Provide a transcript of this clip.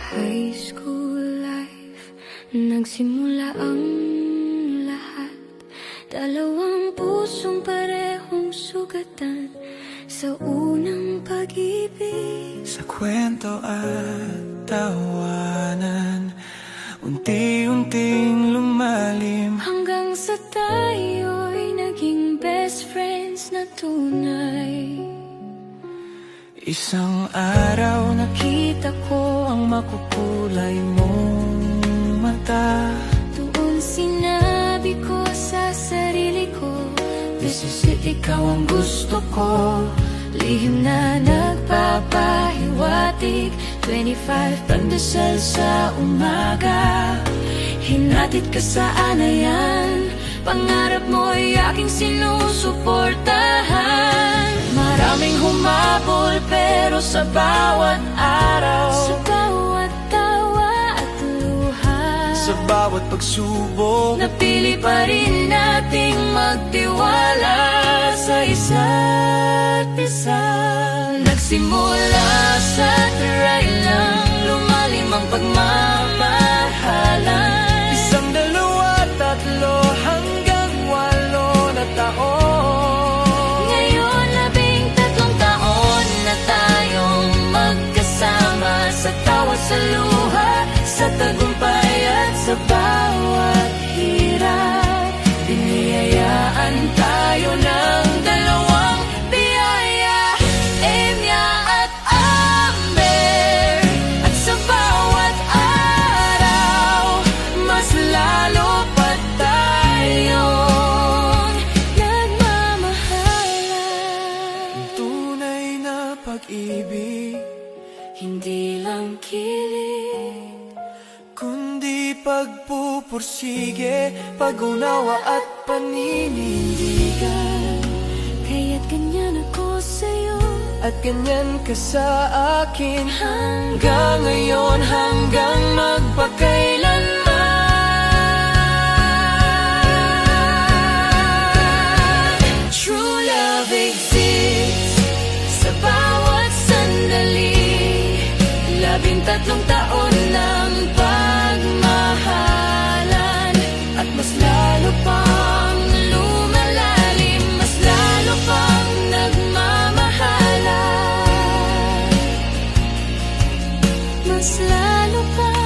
High school life, nagsimula ang lahat. Dalawang pusong parehong sugatan sa unang pag-ibig. Sa kwento at tawanan, unti-unting lumalim, hanggang sa tayo'y naging best friends na tunay. Isang araw nakita ko ang makukulay mong mata. Doon sinabi ko sa sarili ko, This is it, ikaw ang gusto ko. lihim na nagpapahiwatig. 25 pandesal sa umaga, hinatid ka sa anayan. Pangarap mo'y aking sinusuportahan. Maraming humabol pero sa bawat araw, Sa bawat tawa at luha, sa bawat pagsubok, napili pa rin nating magtiwala sa isa't isa. Nagsimula sa try lang, lumalim ang pagmamahalan. isang, dalawa, tatlo, hanggang 8 na taon. Ngayon 13 taon na tayong magkasama, sa tawa, sa luha, sa tagumpay at sa bawat hirap. Biniyayaan tayo ng dalawang biyaya, Emya at Amber. At sa bawat araw, mas lalo pa tayong nagmamahalan. Tunay na pag-ibig, Hindi lang kilig, kundi pagpupursige, pag-unawa at paninindigan. kaya't ganyan ako sa'yo. At ganyan ka sa akin, hanggang ngayon, hanggang magpakailanman. True love exists sa bawat sandali. 13 taon ng pagmahalan, at mas lalo pang lumalalim, mas lalo pang nagmamahalan, mas lalo pang